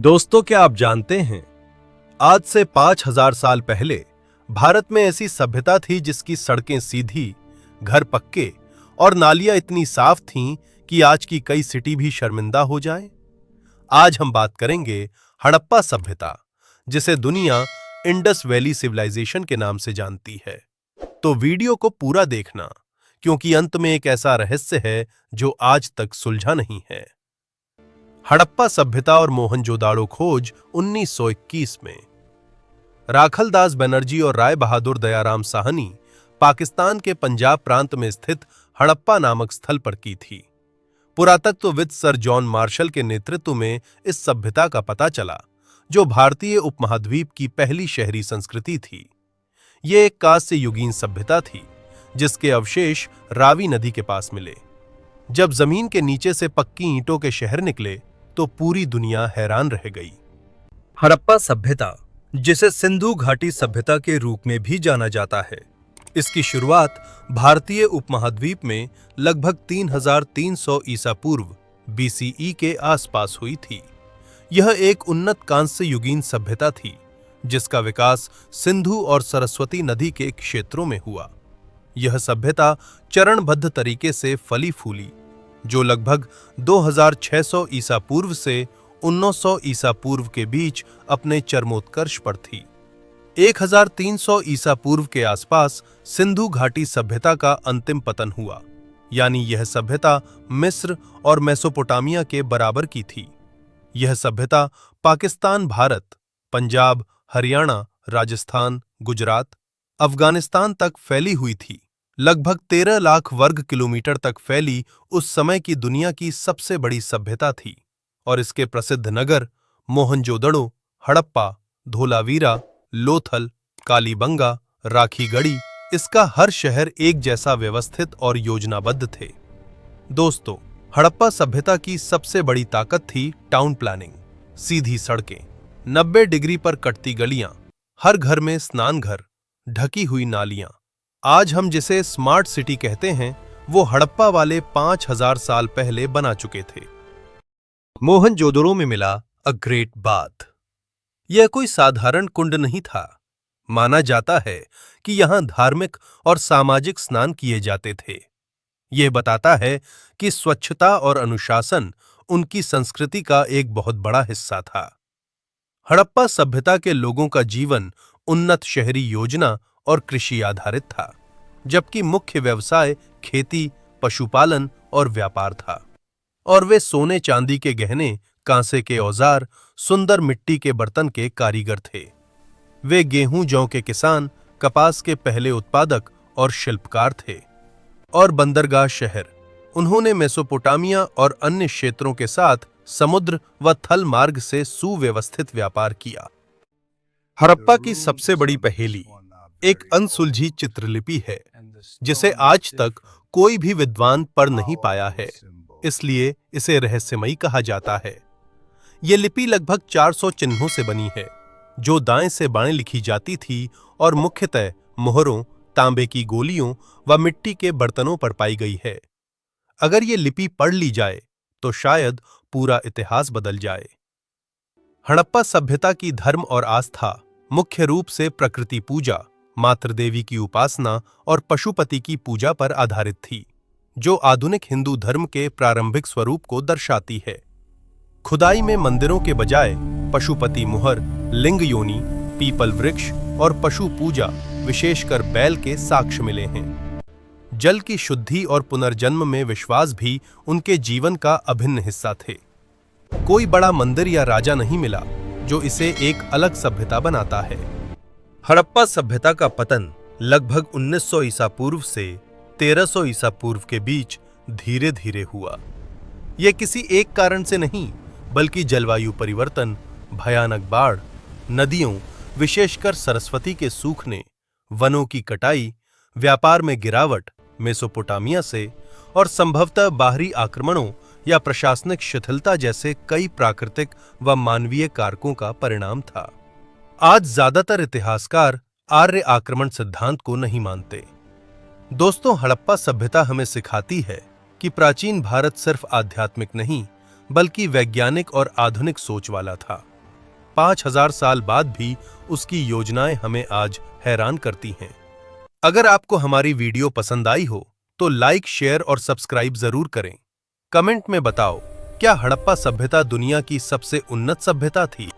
दोस्तों, क्या आप जानते हैं आज से 5000 साल पहले भारत में ऐसी सभ्यता थी जिसकी सड़कें सीधी, घर पक्के और नालियां इतनी साफ थीं कि आज की कई सिटी भी शर्मिंदा हो जाएं। आज हम बात करेंगे हड़प्पा सभ्यता, जिसे दुनिया इंडस वैली सिविलाइजेशन के नाम से जानती है। तो वीडियो को पूरा देखना, क्योंकि अंत में एक ऐसा रहस्य है जो आज तक सुलझा नहीं है। हड़प्पा सभ्यता और मोहनजोदाड़ो खोज 1921 में। राखलदास बनर्जी और राय बहादुर दयाराम साहनी पाकिस्तान के पंजाब प्रांत में स्थित हड़प्पा नामक स्थल पर की थी। पुरातत्वविद सर जॉन मार्शल के नेतृत्व में इस सभ्यता का पता चला, जो भारतीय उपमहाद्वीप की पहली शहरी संस्कृति थी। ये एक कांस्य युगीन सभ्यता थी, जिसके अवशेष रावी नदी के पास मिले। जब जमीन के नीचे से पक्की ईंटों के शहर निकले तो पूरी दुनिया हैरान रह गई। हड़प्पा सभ्यता, जिसे सिंधु घाटी सभ्यता के रूप में भी जाना जाता है, इसकी शुरुआत भारतीय उपमहाद्वीप में लगभग 3300 ईसा पूर्व BCE के आसपास हुई थी। यह एक उन्नत कांस्य युगीन सभ्यता थी, जिसका विकास सिंधु और सरस्वती नदी के क्षेत्रों में हुआ। यह सभ्यता चरणबद्ध तरीके से फली फूली, जो लगभग 2600 ईसा पूर्व से 1900 ईसा पूर्व के बीच अपने चरमोत्कर्ष पर थी। 1300 ईसा पूर्व के आसपास सिंधु घाटी सभ्यता का अंतिम पतन हुआ, यानी यह सभ्यता मिस्र और मेसोपोटामिया के बराबर की थी। यह सभ्यता पाकिस्तान, भारत, पंजाब, हरियाणा, राजस्थान, गुजरात, अफगानिस्तान तक फैली हुई थी। लगभग 13 लाख वर्ग किलोमीटर तक फैली उस समय की दुनिया की सबसे बड़ी सभ्यता थी, और इसके प्रसिद्ध नगर मोहनजोदड़ो, हड़प्पा, धोलावीरा, लोथल, कालीबंगा, राखीगढ़ी, इसका हर शहर एक जैसा व्यवस्थित और योजनाबद्ध थे। दोस्तों, हड़प्पा सभ्यता की सबसे बड़ी ताकत थी टाउन प्लानिंग। सीधी सड़कें, 90 डिग्री पर कटती गलियां, हर घर में स्नान घर, ढकी हुई नालियां। आज हम जिसे स्मार्ट सिटी कहते हैं, वो हड़प्पा वाले 5000 साल पहले बना चुके थे। मोहनजोदड़ो में मिला अ ग्रेट बाथ। यह कोई साधारण कुंड नहीं था। माना जाता है कि यहां धार्मिक और सामाजिक स्नान किए जाते थे। यह बताता है कि स्वच्छता और अनुशासन उनकी संस्कृति का एक बहुत बड़ा हिस्सा था। हड़प्पा सभ्यता के लोगों का जीवन उन्नत शहरी योजना और कृषि आधारित था, जबकि मुख्य व्यवसाय खेती, पशुपालन और व्यापार था। और वे सोने चांदी के गहने, कांसे के औजार, सुंदर मिट्टी के बर्तन के कारीगर थे। वे गेहूं जौ के किसान, कपास के पहले उत्पादक और शिल्पकार थे। और बंदरगाह शहर, उन्होंने मेसोपोटामिया और अन्य क्षेत्रों के साथ समुद्र व थल मार्ग से सुव्यवस्थित व्यापार किया। हड़प्पा की सबसे बड़ी पहेली एक अनसुलझी चित्रलिपि है, जिसे आज तक कोई भी विद्वान पढ़ नहीं पाया है, इसलिए इसे रहस्यमयी कहा जाता है। यह लिपि लगभग 400 चिन्हों से बनी है, जो दाएं से बाएं लिखी जाती थी और मुख्यतः मोहरों, तांबे की गोलियों व मिट्टी के बर्तनों पर पाई गई है। अगर ये लिपि पढ़ ली जाए तो शायद पूरा इतिहास बदल जाए। हड़प्पा सभ्यता की धर्म और आस्था मुख्य रूप से प्रकृति पूजा, मातृदेवी की उपासना और पशुपति की पूजा पर आधारित थी, जो आधुनिक हिंदू धर्म के प्रारंभिक स्वरूप को दर्शाती है। खुदाई में मंदिरों के बजाय पशुपति मुहर, लिंग योनि, पीपल वृक्ष और पशु पूजा, विशेषकर बैल के साक्ष्य मिले हैं। जल की शुद्धि और पुनर्जन्म में विश्वास भी उनके जीवन का अभिन्न हिस्सा थे। कोई बड़ा मंदिर या राजा नहीं मिला जो इसे एक अलग सभ्यता बनाता है। हड़प्पा सभ्यता का पतन लगभग 1900 ईसा पूर्व से 1300 ईसा पूर्व के बीच धीरे धीरे हुआ। यह किसी एक कारण से नहीं, बल्कि जलवायु परिवर्तन, भयानक बाढ़, नदियों विशेषकर सरस्वती के सूखने, वनों की कटाई, व्यापार में गिरावट मेसोपोटामिया से, और संभवतः बाहरी आक्रमणों या प्रशासनिक शिथिलता जैसे कई प्राकृतिक व मानवीय कारकों का परिणाम था। आज ज्यादातर इतिहासकार आर्य आक्रमण सिद्धांत को नहीं मानते। दोस्तों, हड़प्पा सभ्यता हमें सिखाती है कि प्राचीन भारत सिर्फ आध्यात्मिक नहीं, बल्कि वैज्ञानिक और आधुनिक सोच वाला था। 5000 साल बाद भी उसकी योजनाएं हमें आज हैरान करती हैं। अगर आपको हमारी वीडियो पसंद आई हो तो लाइक, शेयर और सब्सक्राइब जरूर करें। कमेंट में बताओ, क्या हड़प्पा सभ्यता दुनिया की सबसे उन्नत सभ्यता थी?